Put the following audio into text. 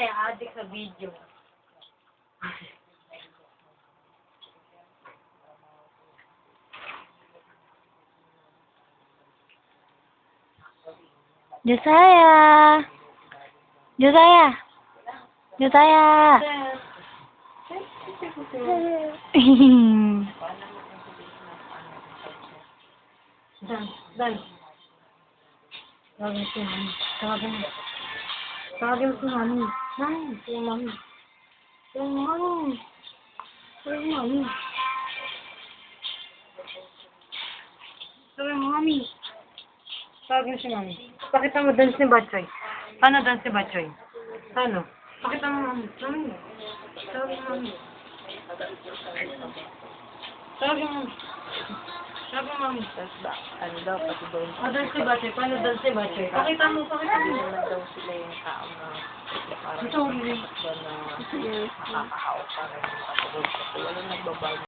eh, adik sa video. Josiah! Josiah! Josiah! Dan. Tawagin si Mami. Tawagin mo si Mami. Dan, si Mami. Si Mami. Si Mami. Sabi mo, Mami. Tawagin si Mami. Pakita mo dance ni Batchoy. Paano dance ni Batchoy? Paano? Pakita mo, Mami. Mami. Tawagin mo, Mami. Tawagin mo. Sabi mo, Mami. Tapos ba, ano daw, pati doon. Dance si Batchoy. Paano dance si Batchoy? Pakita mo, pakita mo. Naman daw sila yung tao na parang Ito, doon na nakakahawak pa rin yung katulog. Kasi walang nagbabago.